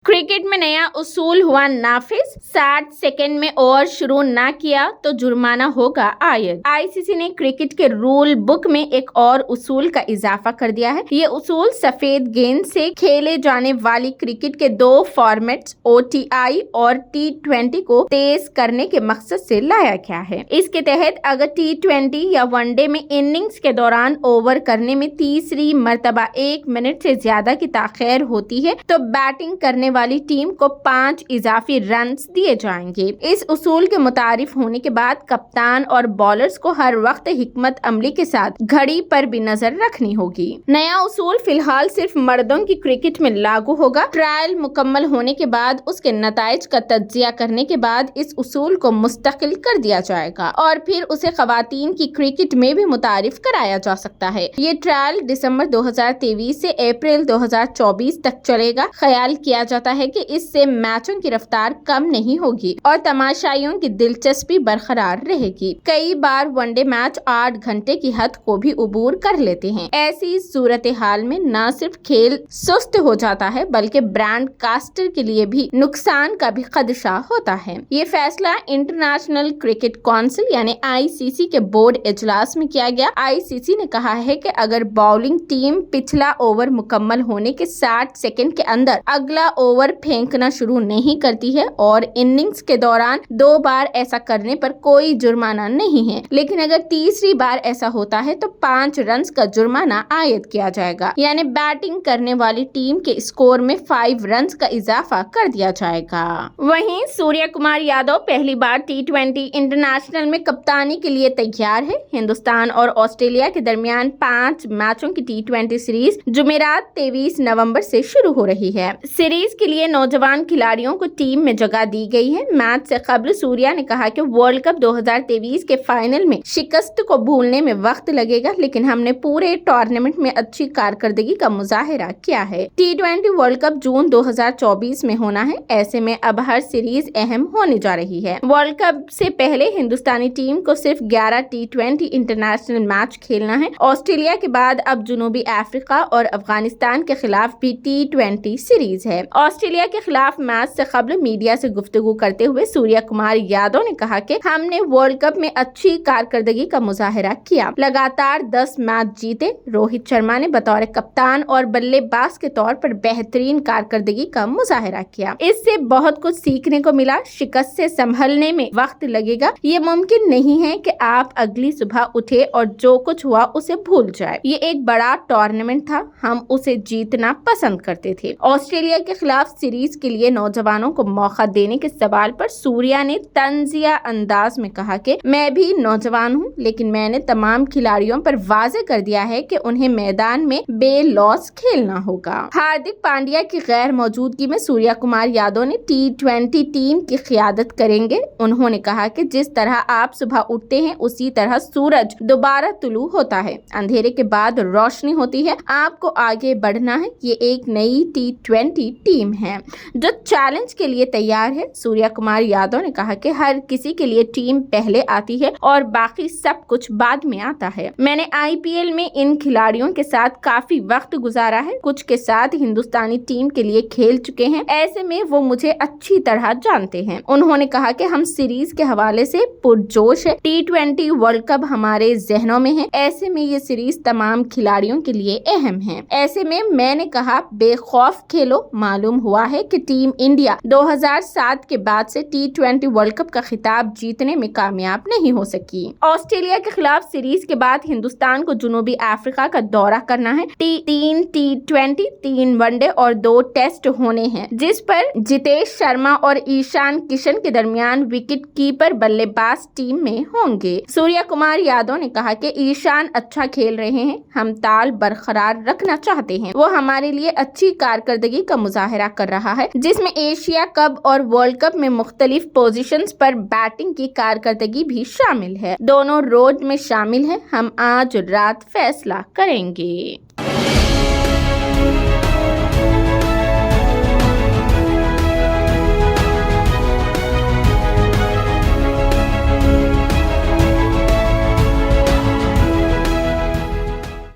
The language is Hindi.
क्रिकेट में नया उसूल हुआ नाफिज, 60 सेकंड में ओवर शुरू ना किया तो जुर्माना होगा आयद। आईसीसी ने क्रिकेट के रूल बुक में एक और उसूल का इजाफा कर दिया है। ये उसूल सफेद गेंद से खेले जाने वाली क्रिकेट के दो फॉर्मेट्स ओडीआई और टी20 को तेज करने के मकसद से लाया गया है। इसके तहत अगर टी20 या वनडे में इनिंग्स के दौरान ओवर करने में तीसरी मर्तबा 1 मिनट से ज्यादा की ताखीर होती है तो बैटिंग करने वाली टीम को 5 इजाफी रन दिए जाएंगे। इस उसूल के मुतारिफ होने के बाद कप्तान और बॉलर्स को हर वक्त हिकमत अमली के साथ घड़ी पर भी नजर रखनी होगी। नया उसूल फिलहाल सिर्फ मर्दों की क्रिकेट में लागू होगा। ट्रायल मुकम्मल होने के बाद उसके नताइज का तज्जिया करने के बाद इस उसूल को मुस्तकिल कर दिया जाएगा और फिर उसे खवातीन की क्रिकेट में भी मुतारिफ कराया जा सकता है। ये ट्रायल दिसंबर 2023 से अप्रैल 2024 तक चलेगा। ख्याल किया जाता है कि इससे मैचों की रफ्तार कम नहीं होगी और तमाशाइयों की दिलचस्पी बरकरार रहेगी। कई बार वनडे मैच 8 घंटे की हद को भी उबूर कर लेते हैं। ऐसी सूरत हाल में न सिर्फ खेल सुस्त हो जाता है बल्कि ब्रॉडकास्टर के लिए भी नुकसान का भी खदशा होता है। ये फैसला इंटरनेशनल क्रिकेट काउंसिल यानी आईसीसी के बोर्ड इजलास में किया गया। आईसीसी ने कहा है कि अगर बॉलिंग टीम पिछला ओवर मुकम्मल होने के 60 सेकंड के अंदर अगला ओवर फेंकना शुरू नहीं करती है और इनिंग्स के दौरान 2 बार ऐसा करने पर कोई जुर्माना नहीं है, लेकिन अगर तीसरी बार ऐसा होता है तो 5 रन का जुर्माना आयद किया जाएगा, यानी बैटिंग करने वाली टीम के स्कोर में 5 रन का इजाफा कर दिया जाएगा। वहीं सूर्य कुमार यादव पहली बार टी20 इंटरनेशनल में कप्तानी के लिए तैयार है। हिंदुस्तान और ऑस्ट्रेलिया के दरमियान 5 मैचों की टी20 सीरीज जुमेरात 23 नवंबर से शुरू हो रही है। सीरीज के लिए नौजवान खिलाड़ियों को टीम में जगह दी गई है। मैच से कबल सूर्या ने कहा कि वर्ल्ड कप 2023 के फाइनल में शिकस्त को भूलने में वक्त लगेगा, लेकिन हमने पूरे टूर्नामेंट में अच्छी कारकर्दगी का मुजाहिरा किया है। टी20 वर्ल्ड कप जून 2024 में होना है। ऐसे में अब हर सीरीज अहम होने जा रही है। वर्ल्ड कप से पहले हिंदुस्तानी टीम को सिर्फ 11 टी20 इंटरनेशनल मैच खेलना है। ऑस्ट्रेलिया के बाद अब जनूबी अफ्रीका और अफगानिस्तान के खिलाफ भी टी20 सीरीज है। ऑस्ट्रेलिया के खिलाफ मैच से कबल मीडिया से गुफ्तगू करते हुए सूर्य कुमार यादव ने कहा कि हमने वर्ल्ड कप में अच्छी कारकर्दगी का मुजाहिरा किया, लगातार 10 मैच जीते। रोहित शर्मा ने बतौर कप्तान और बल्लेबाज के तौर पर बेहतरीन कारकर्दगी का मुजाहिरा किया। इससे बहुत कुछ सीखने को मिला। शिकस्त से संभलने में वक्त लगेगा। ये मुमकिन नहीं है कि आप अगली सुबह उठे और जो कुछ हुआ उसे भूल जाए। ये एक बड़ा टूर्नामेंट था, हम उसे जीतना पसंद करते थे। ऑस्ट्रेलिया के खिलाफ सीरीज के लिए नौजवानों को मौका देने के सवाल पर सूर्या ने तंजिया अंदाज में कहा कि मैं भी नौजवान हूं, लेकिन मैंने तमाम खिलाड़ियों पर वाजे कर दिया है कि उन्हें मैदान में बेलॉस खेलना होगा। हार्दिक पांड्या की गैर मौजूदगी में सूर्या कुमार यादव ने टी20 टीम की क़ियादत करेंगे। उन्होंने कहा कि जिस तरह आप सुबह उठते हैं उसी तरह सूरज दोबारा तुलू होता है, अंधेरे के बाद रोशनी होती है। आपको आगे बढ़ना है। ये एक नई टी20 टीम है जो चैलेंज के लिए तैयार है। सूर्या कुमार यादव ने कहा कि हर किसी के लिए टीम पहले आती है और बाकी सब कुछ बाद में आता है। मैंने आईपीएल में इन खिलाड़ियों के साथ काफी वक्त गुजारा है, कुछ के साथ हिंदुस्तानी टीम के लिए खेल चुके हैं, ऐसे में वो मुझे अच्छी तरह जानते हैं। उन्होंने कहा कि हम सीरीज के हवाले से पुरजोश है। टी20 वर्ल्ड कप हमारे जहनों में है, ऐसे में ये सीरीज तमाम खिलाड़ियों के लिए अहम है। ऐसे में मैंने कहा बेखौफ खेलो। मालूम हुआ है कि टीम इंडिया 2007 के बाद से टी20 वर्ल्ड कप का खिताब जीतने में कामयाब नहीं हो सकी। ऑस्ट्रेलिया के खिलाफ सीरीज के बाद हिंदुस्तान को जनूबी अफ्रीका का दौरा करना है। 3 टी20, 3 वनडे और 2 टेस्ट होने हैं, जिस पर जितेश शर्मा और ईशान किशन के दरमियान विकेट कीपर बल्लेबाज टीम में होंगे। सूर्य कुमार यादव ने कहा कि ईशान अच्छा खेल रहे हैं, हम ताल बरकरार रखना चाहते हैं। वो हमारे लिए अच्छी कारकर्दगी का मुजाहिरा कर रहा है, जिसमें एशिया कप और वर्ल्ड कप में मुख्तलिफ पोजीशंस पर बैटिंग की कारकर्दगी भी शामिल है। दोनों रोड में शामिल है। हम आज रात फैसला करेंगे।